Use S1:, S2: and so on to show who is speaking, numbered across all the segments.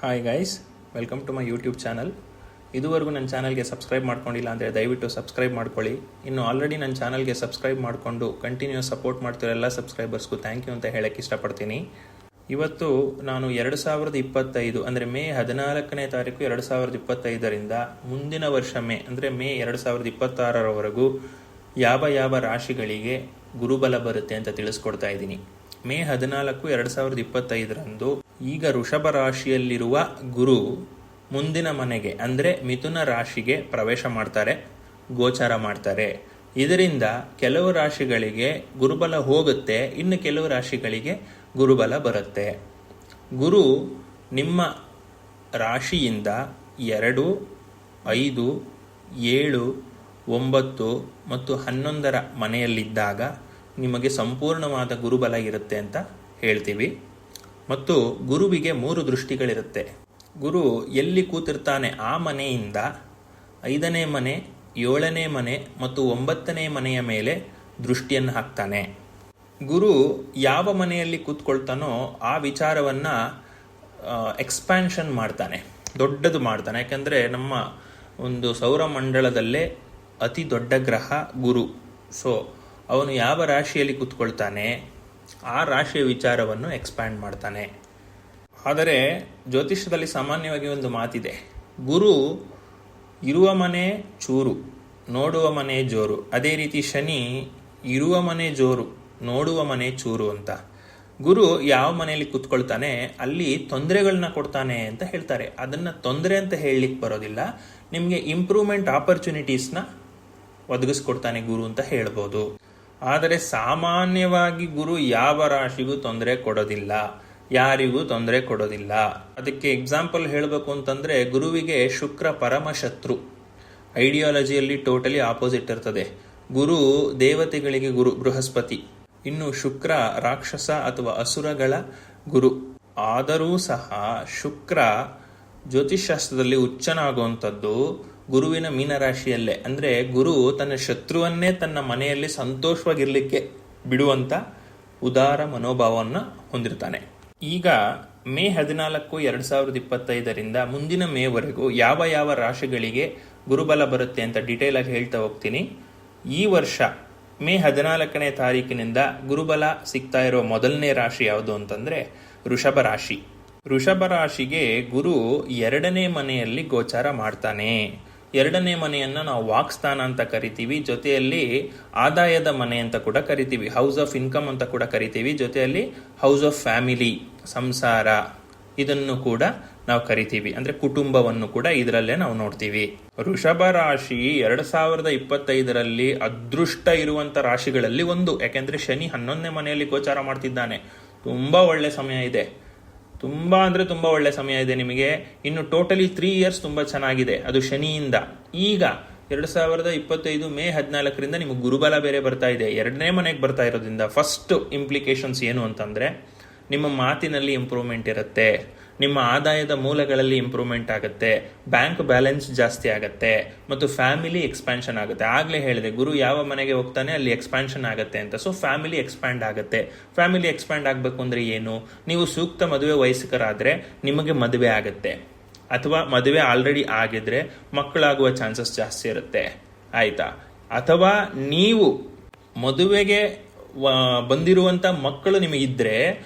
S1: Hi guys, welcome to my YouTube channel. ಇದುವರೆಗೂ ನನ್ನ ಚಾನಲ್ಗೆ ಸಬ್ಸ್ಕ್ರೈಬ್ ಮಾಡ್ಕೊಂಡಿಲ್ಲ ಅಂದರೆ ದಯವಿಟ್ಟು ಸಬ್ಸ್ಕ್ರೈಬ್ ಮಾಡ್ಕೊಳ್ಳಿ. ಇನ್ನು ಆಲ್ರೆಡಿ ನನ್ನ ಚಾನಲ್ಗೆ ಸಬ್ಸ್ಕ್ರೈಬ್ ಮಾಡಿಕೊಂಡು ಕಂಟಿನ್ಯೂಸ್ ಸಪೋರ್ಟ್ ಮಾಡ್ತಿರೋ ಎಲ್ಲ ಸಬ್ಸ್ಕ್ರೈಬರ್ಸ್ಗೂ ಥ್ಯಾಂಕ್ ಯು ಅಂತ ಹೇಳಕ್ಕೆ ಇಷ್ಟಪಡ್ತೀನಿ. ಇವತ್ತು ನಾನು 2025 ಅಂದರೆ ಮೇ 14ನೇ ತಾರೀಕು 2025ರಿಂದ ಮುಂದಿನ ವರ್ಷ ಮೇ 2026ರವರೆಗೂ ಯಾವ ರಾಶಿಗಳಿಗೆ ಗುರುಬಲ ಬರುತ್ತೆ ಅಂತ ತಿಳಿಸ್ಕೊಡ್ತಾ ಇದ್ದೀನಿ. ಮೇ 14, 2025ರಂದು ಈಗ ವೃಷಭ ರಾಶಿಯಲ್ಲಿರುವ ಗುರು ಮುಂದಿನ ಮನೆಗೆ ಅಂದರೆ ಮಿಥುನ ರಾಶಿಗೆ ಪ್ರವೇಶ ಮಾಡ್ತಾರೆ, ಗೋಚಾರ ಮಾಡ್ತಾರೆ. ಇದರಿಂದ ಕೆಲವು ರಾಶಿಗಳಿಗೆ ಗುರುಬಲ ಹೋಗುತ್ತೆ, ಇನ್ನು ಕೆಲವು ರಾಶಿಗಳಿಗೆ ಗುರುಬಲ ಬರುತ್ತೆ. ಗುರು ನಿಮ್ಮ ರಾಶಿಯಿಂದ 2, 5, 7, 9 ಮತ್ತು 11ರ ಮನೆಯಲ್ಲಿದ್ದಾಗ ನಿಮಗೆ ಸಂಪೂರ್ಣವಾದ ಗುರುಬಲ ಇರುತ್ತೆ ಅಂತ ಹೇಳ್ತೀವಿ. ಮತ್ತು ಗುರುವಿಗೆ 3 ದೃಷ್ಟಿಗಳಿರುತ್ತೆ. ಗುರು ಎಲ್ಲಿ ಕೂತಿರ್ತಾನೆ ಆ ಮನೆಯಿಂದ 5ನೇ ಮನೆ, 7ನೇ ಮನೆ ಮತ್ತು 9ನೇ ಮನೆಯ ಮೇಲೆ ದೃಷ್ಟಿಯನ್ನು ಹಾಕ್ತಾನೆ. ಗುರು ಯಾವ ಮನೆಯಲ್ಲಿ ಕೂತ್ಕೊಳ್ತಾನೋ ಆ ವಿಚಾರವನ್ನು ಎಕ್ಸ್ಪ್ಯಾನ್ಷನ್ ಮಾಡ್ತಾನೆ, ದೊಡ್ಡದು ಮಾಡ್ತಾನೆ. ಯಾಕಂದರೆ ನಮ್ಮ ಒಂದು ಸೌರಮಂಡಲದಲ್ಲೇ ಅತಿ ದೊಡ್ಡ ಗ್ರಹ ಗುರು. ಸೊ ಅವನು ಯಾವ ರಾಶಿಯಲ್ಲಿ ಕೂತ್ಕೊಳ್ತಾನೆ ಆ ರಾಶಿಯ ವಿಚಾರವನ್ನು ಎಕ್ಸ್ಪ್ಯಾಂಡ್ ಮಾಡ್ತಾನೆ. ಆದರೆ ಜ್ಯೋತಿಷ್ಯದಲ್ಲಿ ಸಾಮಾನ್ಯವಾಗಿ ಒಂದು ಮಾತಿದೆ, ಗುರು ಇರುವ ಮನೆ ಚೂರು, ನೋಡುವ ಮನೆ ಜೋರು. ಅದೇ ರೀತಿ ಶನಿ ಇರುವ ಮನೆ ಜೋರು, ನೋಡುವ ಮನೆ ಚೂರು ಅಂತ. ಗುರು ಯಾವ ಮನೆಯಲ್ಲಿ ಕೂತ್ಕೊಳ್ತಾನೆ ಅಲ್ಲಿ ತೊಂದರೆಗಳನ್ನ ಕೊಡ್ತಾನೆ ಅಂತ ಹೇಳ್ತಾರೆ. ಅದನ್ನು ತೊಂದರೆ ಅಂತ ಹೇಳಲಿಕ್ಕೆ ಬರೋದಿಲ್ಲ, ನಿಮಗೆ ಇಂಪ್ರೂವ್ಮೆಂಟ್ ಆಪರ್ಚುನಿಟೀಸ್ನ ಒದಗಿಸ್ಕೊಡ್ತಾನೆ ಗುರು ಅಂತ ಹೇಳ್ಬೋದು. ಆದರೆ ಸಾಮಾನ್ಯವಾಗಿ ಗುರು ಯಾವ ರಾಶಿಗೂ ತೊಂದರೆ ಕೊಡೋದಿಲ್ಲ, ಯಾರಿಗೂ ತೊಂದರೆ ಕೊಡೋದಿಲ್ಲ. ಅದಕ್ಕೆ ಎಕ್ಸಾಂಪಲ್ ಹೇಳಬೇಕು ಅಂತಂದರೆ, ಗುರುವಿಗೆ ಶುಕ್ರ ಪರಮಶತ್ರು. ಐಡಿಯಾಲಜಿಯಲ್ಲಿ ಟೋಟಲಿ ಆಪೋಸಿಟ್ ಇರ್ತದೆ. ಗುರು ದೇವತೆಗಳಿಗೆ ಗುರು ಬೃಹಸ್ಪತಿ, ಇನ್ನು ಶುಕ್ರ ರಾಕ್ಷಸ ಅಥವಾ ಅಸುರಗಳ ಗುರು. ಆದರೂ ಸಹ ಶುಕ್ರ ಜ್ಯೋತಿಷ್ಶಾಸ್ತ್ರದಲ್ಲಿ ಉಚ್ಚನಾಗುವಂಥದ್ದು ಗುರುವಿನ ಮೀನರಾಶಿಯಲ್ಲೇ. ಅಂದರೆ ಗುರು ತನ್ನ ಶತ್ರುವನ್ನೇ ತನ್ನ ಮನೆಯಲ್ಲಿ ಸಂತೋಷವಾಗಿರ್ಲಿಕ್ಕೆ ಬಿಡುವಂಥ ಉದಾರ ಮನೋಭಾವವನ್ನು ಹೊಂದಿರ್ತಾನೆ. ಈಗ ಮೇ 14, 2025ರಿಂದ ಮುಂದಿನ ಮೇವರೆಗೂ ಯಾವ ರಾಶಿಗಳಿಗೆ ಗುರುಬಲ ಬರುತ್ತೆ ಅಂತ ಡೀಟೇಲ್ ಆಗಿ ಹೇಳ್ತಾ ಹೋಗ್ತೀನಿ. ಈ ವರ್ಷ ಮೇ 14ನೇ ತಾರೀಕಿನಿಂದ ಗುರುಬಲ ಸಿಗ್ತಾ ಇರೋ ಮೊದಲನೇ ರಾಶಿ ಯಾವುದು ಅಂತಂದರೆ ವೃಷಭ ರಾಶಿ. ವೃಷಭ ರಾಶಿಗೆ ಗುರು 2ನೇ ಮನೆಯಲ್ಲಿ ಗೋಚಾರ ಮಾಡ್ತಾನೆ. 2ನೇ ಮನೆಯನ್ನು ನಾವು ವಾಕ್ಸ್ಥಾನ ಅಂತ ಕರಿತೀವಿ, ಜೊತೆಯಲ್ಲಿ ಆದಾಯದ ಮನೆ ಅಂತ ಕೂಡ ಕರಿತೀವಿ, ಹೌಸ್ ಆಫ್ ಇನ್ಕಮ್ ಅಂತ ಕೂಡ ಕರಿತೀವಿ, ಜೊತೆಯಲ್ಲಿ ಹೌಸ್ ಆಫ್ ಫ್ಯಾಮಿಲಿ, ಸಂಸಾರ, ಇದನ್ನು ಕೂಡ ನಾವು ಕರಿತೀವಿ. ಅಂದರೆ ಕುಟುಂಬವನ್ನು ಕೂಡ ಇದರಲ್ಲೇ ನಾವು ನೋಡ್ತೀವಿ. ವೃಷಭ ರಾಶಿ 2025ರಲ್ಲಿ ಅದೃಷ್ಟ ಇರುವಂಥ ರಾಶಿಗಳಲ್ಲಿ ಒಂದು. ಯಾಕೆಂದರೆ ಶನಿ 11ನೇ ಮನೆಯಲ್ಲಿ ಗೋಚಾರ ಮಾಡ್ತಿದ್ದಾನೆ. ತುಂಬ ಒಳ್ಳೆ ಸಮಯ ಇದೆ, ತುಂಬ ಒಳ್ಳೆ ಸಮಯ ಇದೆ ನಿಮಗೆ. ಇನ್ನು ಟೋಟಲಿ 3 ಇಯರ್ಸ್ ತುಂಬ ಚೆನ್ನಾಗಿದೆ, ಅದು ಶನಿಯಿಂದ. ಈಗ 2025 ಮೇ 14ರಿಂದ ನಿಮಗೆ ಗುರುಬಲ ಬೇರೆ ಬರ್ತಾ ಇದೆ, 2ನೇ ಮನೆಗೆ ಬರ್ತಾ ಇರೋದ್ರಿಂದ ಫಸ್ಟ್ ಇಂಪ್ಲಿಕೇಶನ್ಸ್ ಏನು ಅಂತಂದರೆ, ನಿಮ್ಮ ಮಾತಿನಲ್ಲಿ ಇಂಪ್ರೂವ್ಮೆಂಟ್ ಇರುತ್ತೆ, ನಿಮ್ಮ ಆದಾಯದ ಮೂಲಗಳಲ್ಲಿ ಇಂಪ್ರೂವ್ಮೆಂಟ್ ಆಗುತ್ತೆ, ಬ್ಯಾಂಕ್ ಬ್ಯಾಲೆನ್ಸ್ ಜಾಸ್ತಿ ಆಗುತ್ತೆ ಮತ್ತು ಫ್ಯಾಮಿಲಿ ಎಕ್ಸ್ಪ್ಯಾನ್ಷನ್ ಆಗುತ್ತೆ. ಆಗಲೇ ಹೇಳಿದೆ, ಗುರು ಯಾವ ಮನೆಗೆ ಹೋಗ್ತಾನೆ ಅಲ್ಲಿ ಎಕ್ಸ್ಪ್ಯಾನ್ಷನ್ ಆಗುತ್ತೆ ಅಂತ. ಸೊ ಫ್ಯಾಮಿಲಿ ಎಕ್ಸ್ಪ್ಯಾಂಡ್ ಆಗುತ್ತೆ. ಫ್ಯಾಮಿಲಿ ಎಕ್ಸ್ಪ್ಯಾಂಡ್ ಆಗಬೇಕು ಅಂದರೆ ಏನು, ನೀವು ಸೂಕ್ತ ಮದುವೆ ವಯಸ್ಕರಾದರೆ ನಿಮಗೆ ಮದುವೆ ಆಗುತ್ತೆ, ಅಥವಾ ಮದುವೆ ಆಲ್ರೆಡಿ ಆಗಿದ್ರೆ ಮಕ್ಕಳಾಗುವ ಚಾನ್ಸಸ್ ಜಾಸ್ತಿ ಇರುತ್ತೆ, ಆಯಿತಾ? ಅಥವಾ ನೀವು ಮದುವೆಗೆ ಬಂದಿರುವಂಥ ಮಕ್ಕಳು ನಿಮಗಿದ್ರೆ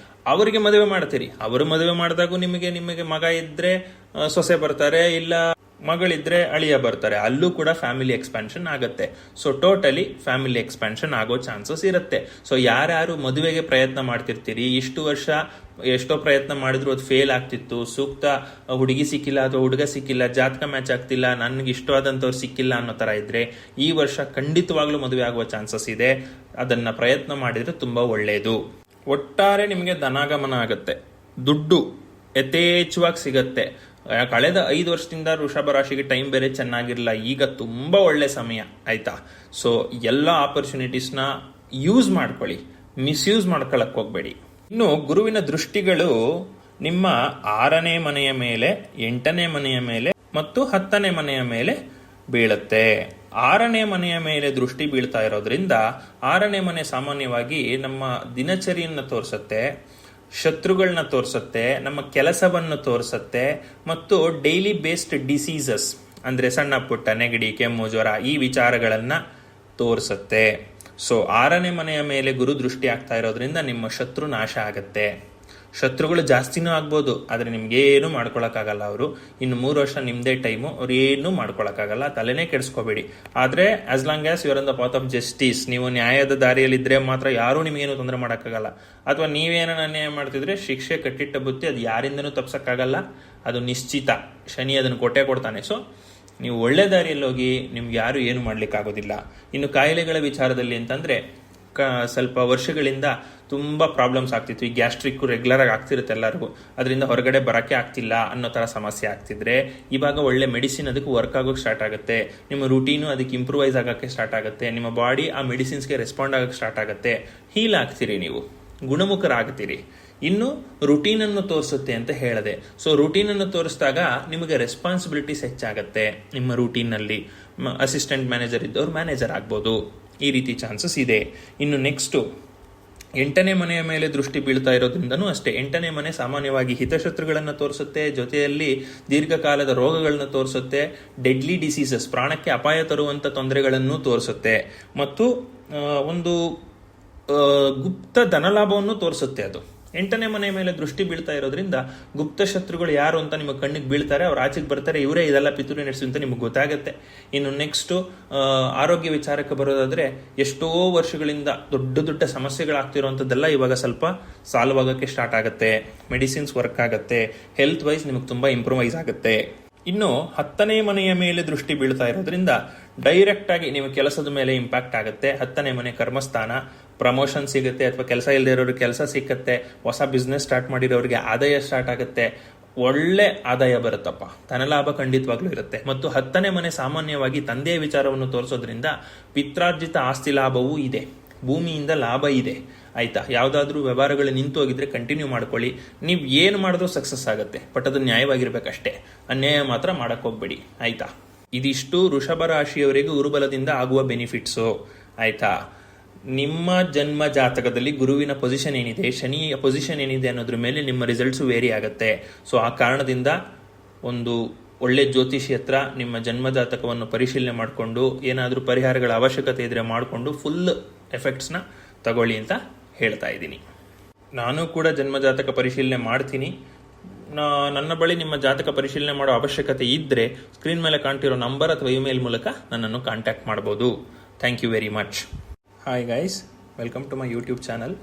S1: ಅವರಿಗೆ ಮದುವೆ ಮಾಡ್ತೀರಿ. ಅವರು ಮದುವೆ ಮಾಡಿದಾಗೂ ನಿಮಗೆ ಮಗ ಇದ್ರೆ ಸೊಸೆ ಬರ್ತಾರೆ, ಇಲ್ಲ ಮಗಳಿದ್ರೆ ಅಳಿಯ ಬರ್ತಾರೆ. ಅಲ್ಲೂ ಕೂಡ ಫ್ಯಾಮಿಲಿ ಎಕ್ಸ್ಪ್ಯಾನ್ಷನ್ ಆಗುತ್ತೆ. ಸೊ ಟೋಟಲಿ ಫ್ಯಾಮಿಲಿ ಎಕ್ಸ್ಪ್ಯಾನ್ಷನ್ ಆಗೋ ಚಾನ್ಸಸ್ ಇರುತ್ತೆ. ಸೊ ಯಾರ್ಯಾರು ಮದುವೆಗೆ ಪ್ರಯತ್ನ ಮಾಡ್ತಿರ್ತೀರಿ, ಇಷ್ಟು ವರ್ಷ ಎಷ್ಟೋ ಪ್ರಯತ್ನ ಮಾಡಿದ್ರು ಅದು ಫೇಲ್ ಆಗ್ತಿತ್ತು, ಸೂಕ್ತ ಹುಡುಗಿ ಸಿಕ್ಕಿಲ್ಲ ಅಥವಾ ಹುಡುಗ ಸಿಕ್ಕಿಲ್ಲ, ಜಾತಕ ಮ್ಯಾಚ್ ಆಗ್ತಿಲ್ಲ, ನನಗೆ ಇಷ್ಟವಾದಂಥವ್ರು ಸಿಕ್ಕಿಲ್ಲ ಅನ್ನೋ ಥರ ಇದ್ರೆ ಈ ವರ್ಷ ಖಂಡಿತವಾಗ್ಲೂ ಮದುವೆ ಆಗುವ ಚಾನ್ಸಸ್ ಇದೆ. ಅದನ್ನು ಪ್ರಯತ್ನ ಮಾಡಿದರೆ ತುಂಬ ಒಳ್ಳೆಯದು. ಒಟ್ಟಾರೆ ನಿಮಗೆ ಧನಾಗಮನ ಆಗುತ್ತೆ, ದುಡ್ಡು ಯಥೇಚ್ಛವಾಗಿ ಸಿಗತ್ತೆ. ಕಳೆದ 5 ವರ್ಷದಿಂದ ವೃಷಭ ರಾಶಿಗೆ ಟೈಮ್ ಬೇರೆ ಚೆನ್ನಾಗಿರಲಿಲ್ಲ, ಈಗ ತುಂಬ ಒಳ್ಳೆ ಸಮಯ, ಆಯ್ತಾ? ಸೊ ಎಲ್ಲ ಆಪರ್ಚುನಿಟೀಸ್ನ ಯೂಸ್ ಮಾಡ್ಕೊಳ್ಳಿ, ಮಿಸ್ಯೂಸ್ ಮಾಡ್ಕೊಳ್ಳಕ್ಕೆ ಹೋಗಬೇಡಿ. ಇನ್ನು ಗುರುವಿನ ದೃಷ್ಟಿಗಳು ನಿಮ್ಮ 6ನೇ ಮನೆಯ ಮೇಲೆ, 8ನೇ ಮನೆಯ ಮೇಲೆ ಮತ್ತು 10ನೇ ಮನೆಯ ಮೇಲೆ ಬೀಳುತ್ತೆ. 6ನೇ ಮನೆಯ ಮೇಲೆ ದೃಷ್ಟಿ ಬೀಳ್ತಾ ಇರೋದ್ರಿಂದ 6ನೇ ಮನೆ ಸಾಮಾನ್ಯವಾಗಿ ನಮ್ಮ ದಿನಚರಿಯನ್ನು ತೋರಿಸುತ್ತೆ, ಶತ್ರುಗಳನ್ನ ತೋರಿಸುತ್ತೆ, ನಮ್ಮ ಕೆಲಸವನ್ನು ತೋರಿಸುತ್ತೆ ಮತ್ತು ಡೈಲಿ ಬೇಸ್ಡ್ ಡಿಸೀಸಸ್ ಅಂದರೆ ಸಣ್ಣ ಪುಟ್ಟ ನೆಗಡಿ, ಕೆಮ್ಮು, ಜ್ವರ ಈ ವಿಚಾರಗಳನ್ನು ತೋರಿಸುತ್ತೆ. ಸೊ 6ನೇ ಮನೆಯ ಮೇಲೆ ಗುರು ದೃಷ್ಟಿ ಆಗ್ತಾ ಇರೋದ್ರಿಂದ ನಿಮ್ಮ ಶತ್ರು ನಾಶ ಆಗತ್ತೆ. ಶತ್ರುಗಳು ಜಾಸ್ತಿನೂ ಆಗ್ಬೋದು, ಆದರೆ ನಿಮ್ಗೇನು ಮಾಡ್ಕೊಳಕ್ಕಾಗಲ್ಲ. ಅವರು ಇನ್ನು 3 ವರ್ಷ ನಿಮ್ಮದೇ ಟೈಮು, ಅವ್ರು ಏನೂ ಮಾಡ್ಕೊಳಕ್ಕಾಗಲ್ಲ, ತಲೆನೇ ಕೆಡಿಸ್ಕೋಬೇಡಿ. ಆದರೆ as long as your on the path of justice, ನೀವು ನ್ಯಾಯದ ದಾರಿಯಲ್ಲಿದ್ದರೆ ಮಾತ್ರ ಯಾರೂ ನಿಮಗೇನು ತೊಂದರೆ ಮಾಡೋಕ್ಕಾಗಲ್ಲ. ಅಥವಾ ನೀವೇನೋ ಅನ್ಯಾಯ ಮಾಡ್ತಿದ್ರೆ ಶಿಕ್ಷೆ ಕಟ್ಟಿಟ್ಟ ಬುತ್ತಿ, ಅದು ಯಾರಿಂದನೂ ತಪ್ಸೋಕ್ಕಾಗಲ್ಲ, ಅದು ನಿಶ್ಚಿತ. ಶನಿ ಅದನ್ನು ಕೊಡ್ತಾನೆ. ಸೊ ನೀವು ಒಳ್ಳೆ ದಾರಿಯಲ್ಲಿ ಹೋಗಿ, ನಿಮ್ಗೆ ಯಾರು ಏನು ಮಾಡ್ಲಿಕ್ಕಾಗೋದಿಲ್ಲ. ಇನ್ನು ಕಾಯಿಲೆಗಳ ವಿಚಾರದಲ್ಲಿ ಅಂತಂದರೆ ಸ್ವಲ್ಪ ವರ್ಷಗಳಿಂದ ತುಂಬ ಪ್ರಾಬ್ಲಮ್ಸ್ ಆಗ್ತಿತ್ತು. ಈ ಗ್ಯಾಸ್ಟ್ರಿಕ್ಕು ರೆಗ್ಯುಲರ್ ಆಗಿ ಆಗ್ತಿರುತ್ತೆ ಎಲ್ಲರಿಗೂ, ಅದರಿಂದ ಹೊರಗಡೆ ಬರೋಕ್ಕೆ ಆಗ್ತಿಲ್ಲ ಅನ್ನೋ ಥರ ಸಮಸ್ಯೆ ಆಗ್ತಿದ್ರೆ ಇವಾಗ ಒಳ್ಳೆ ಮೆಡಿಸಿನ್ ಅದಕ್ಕೆ ವರ್ಕ್ ಆಗೋಕ್ಕೆ ಸ್ಟಾರ್ಟ್ ಆಗುತ್ತೆ. ನಿಮ್ಮ ರೂಟೀನು ಅದಕ್ಕೆ ಇಂಪ್ರೂವೈಸ್ ಆಗೋಕ್ಕೆ ಸ್ಟಾರ್ಟ್ ಆಗುತ್ತೆ. ನಿಮ್ಮ ಬಾಡಿ ಆ ಮೆಡಿಸಿನ್ಸ್ಗೆ ರೆಸ್ಪಾಂಡ್ ಆಗೋಕ್ಕೆ ಸ್ಟಾರ್ಟ್ ಆಗುತ್ತೆ. ಹೀಲ್ ಆಗ್ತೀರಿ, ನೀವು ಗುಣಮುಖರಾಗ್ತೀರಿ. ಇನ್ನು ರುಟೀನನ್ನು ತೋರಿಸುತ್ತೆ ಅಂತ ಹೇಳಿದೆ. ಸೊ ರುಟೀನನ್ನು ತೋರಿಸಿದಾಗ ನಿಮಗೆ ರೆಸ್ಪಾನ್ಸಿಬಿಲಿಟೀಸ್ ಹೆಚ್ಚಾಗುತ್ತೆ. ನಿಮ್ಮ ರೂಟೀನಲ್ಲಿ ಅಸಿಸ್ಟೆಂಟ್ ಮ್ಯಾನೇಜರ್ ಇದ್ದವ್ರು ಮ್ಯಾನೇಜರ್ ಆಗ್ಬೋದು. ಈ ರೀತಿ ಚಾನ್ಸಸ್ ಇದೆ. ಇನ್ನು ನೆಕ್ಸ್ಟು 8ನೇ ಮನೆಯ ಮೇಲೆ ದೃಷ್ಟಿ ಬೀಳ್ತಾ ಇರೋದ್ರಿಂದನೂ ಅಷ್ಟೇ. 8ನೇ ಮನೆ ಸಾಮಾನ್ಯವಾಗಿ ಹಿತಶತ್ರುಗಳನ್ನು ತೋರಿಸುತ್ತೆ, ಜೊತೆಯಲ್ಲಿ ದೀರ್ಘಕಾಲದ ರೋಗಗಳನ್ನು ತೋರಿಸುತ್ತೆ, ಡೆಡ್ಲಿ ಡಿಸೀಸಸ್ ಪ್ರಾಣಕ್ಕೆ ಅಪಾಯ ತರುವಂಥ ತೊಂದರೆಗಳನ್ನು ತೋರಿಸುತ್ತೆ, ಮತ್ತು ಒಂದು ಗುಪ್ತ ಧನಲಾಭವನ್ನು ತೋರಿಸುತ್ತೆ. ಅದು 8ನೇ ಮನೆ ಮೇಲೆ ದೃಷ್ಟಿ ಬೀಳ್ತಾ ಇರೋದ್ರಿಂದ ಗುಪ್ತ ಶತ್ರುಗಳು ಯಾರು ಅಂತ ನಿಮ್ಮ ಕಣ್ಣಿಗೆ ಬೀಳ್ತಾರೆ, ಅವ್ರು ಆಚೆಗೆ ಬರ್ತಾರೆ, ಇವರೇ ಇದೆಲ್ಲ ಪಿತೂರಿ ನಡೆಸಿ ಅಂತ ನಿಮಗೆ ಗೊತ್ತಾಗುತ್ತೆ. ಇನ್ನು ನೆಕ್ಸ್ಟು ಆರೋಗ್ಯ ವಿಚಾರಕ್ಕೆ ಬರೋದಾದರೆ, ಎಷ್ಟೋ ವರ್ಷಗಳಿಂದ ದೊಡ್ಡ ದೊಡ್ಡ ಸಮಸ್ಯೆಗಳಾಗ್ತಿರೋವಂಥದ್ದೆಲ್ಲ ಇವಾಗ ಸ್ವಲ್ಪ ಸಾಲ್ವ್ ಆಗೋಕ್ಕೆ ಸ್ಟಾರ್ಟ್ ಆಗುತ್ತೆ. ಮೆಡಿಸಿನ್ಸ್ ವರ್ಕ್ ಆಗುತ್ತೆ. ಹೆಲ್ತ್ ವೈಸ್ ನಿಮಗೆ ತುಂಬ ಇಂಪ್ರೂವೈಸ್ ಆಗುತ್ತೆ. ಇನ್ನು 10ನೇ ಮನೆಯ ಮೇಲೆ ದೃಷ್ಟಿ ಬೀಳ್ತಾ ಇರೋದ್ರಿಂದ ಡೈರೆಕ್ಟ್ ಆಗಿ ನಿಮ್ಮ ಕೆಲಸದ ಮೇಲೆ ಇಂಪ್ಯಾಕ್ಟ್ ಆಗುತ್ತೆ. 10ನೇ ಮನೆ ಕರ್ಮಸ್ಥಾನ, ಪ್ರಮೋಷನ್ ಸಿಗುತ್ತೆ, ಅಥವಾ ಕೆಲಸ ಇಲ್ಲದೆ ಇರೋರಿಗೆ ಕೆಲಸ ಸಿಕ್ಕತ್ತೆ, ಹೊಸ ಬಿಸ್ನೆಸ್ ಸ್ಟಾರ್ಟ್ ಮಾಡಿರೋರಿಗೆ ಆದಾಯ ಸ್ಟಾರ್ಟ್ ಆಗುತ್ತೆ, ಒಳ್ಳೆ ಆದಾಯ ಬರುತ್ತಪ್ಪ, ಧನಲಾಭ ಖಂಡಿತವಾಗ್ಲೂ ಇರುತ್ತೆ. ಮತ್ತು 10ನೇ ಮನೆ ಸಾಮಾನ್ಯವಾಗಿ ತಂದೆಯ ವಿಚಾರವನ್ನು ತೋರಿಸೋದ್ರಿಂದ ಪಿತ್ರಾರ್ಜಿತ ಆಸ್ತಿ ಲಾಭವೂ ಇದೆ, ಭೂಮಿಯಿಂದ ಲಾಭ ಇದೆ. ಆಯ್ತಾ? ಯಾವುದಾದ್ರೂ ವ್ಯವಹಾರಗಳು ನಿಂತು ಹೋಗಿದ್ರೆ ಕಂಟಿನ್ಯೂ ಮಾಡ್ಕೊಳ್ಳಿ. ನೀವು ಏನು ಮಾಡಿದ್ರೂ ಸಕ್ಸಸ್ ಆಗುತ್ತೆ, ಬಟ್ ಅದು ನ್ಯಾಯವಾಗಿರ್ಬೇಕಷ್ಟೇ. ಅನ್ಯಾಯ ಮಾತ್ರ ಮಾಡಕ್ಕೆ ಹೋಗ್ಬೇಡಿ. ಆಯ್ತಾ? ಇದಿಷ್ಟು ವೃಷಭ ರಾಶಿಯವರಿಗೆ ಗುರುಬಲದಿಂದ ಆಗುವ ಬೆನಿಫಿಟ್ಸು. ಆಯ್ತಾ? ನಿಮ್ಮ ಜನ್ಮ ಜಾತಕದಲ್ಲಿ ಗುರುವಿನ ಪೊಸಿಷನ್ ಏನಿದೆ, ಶನಿಯ ಪೊಸಿಷನ್ ಏನಿದೆ ಅನ್ನೋದ್ರ ಮೇಲೆ ನಿಮ್ಮ ರಿಸಲ್ಟ್ಸು ವೇರಿ ಆಗುತ್ತೆ. ಸೊ ಆ ಕಾರಣದಿಂದ ಒಂದು ಒಳ್ಳೆ ಜ್ಯೋತಿಷಿ ಹತ್ರ ನಿಮ್ಮ ಜನ್ಮ ಜಾತಕವನ್ನು ಪರಿಶೀಲನೆ ಮಾಡಿಕೊಂಡು, ಏನಾದರೂ ಪರಿಹಾರಗಳ ಅವಶ್ಯಕತೆ ಇದ್ದರೆ ಮಾಡಿಕೊಂಡು ಫುಲ್ ಎಫೆಕ್ಟ್ಸ್ನ ತಗೊಳ್ಳಿ ಅಂತ ಹೇಳ್ತಾ ಇದ್ದೀನಿ. ನಾನು ಕೂಡ ಜನ್ಮಜಾತಕ ಪರಿಶೀಲನೆ ಮಾಡ್ತೀನಿ. ನನ್ನ ಬಳಿ ನಿಮ್ಮ ಜಾತಕ ಪರಿಶೀಲನೆ ಮಾಡೋ ಅವಶ್ಯಕತೆ ಇದ್ದರೆ ಸ್ಕ್ರೀನ್ ಮೇಲೆ ಕಾಣ್ತಿರೋ ನಂಬರ್ ಅಥವಾ ಇಮೇಲ್ ಮೂಲಕ ನನ್ನನ್ನು ಕಾಂಟ್ಯಾಕ್ಟ್ ಮಾಡ್ಬೋದು. Thank you very much. Hi guys, welcome to my YouTube channel.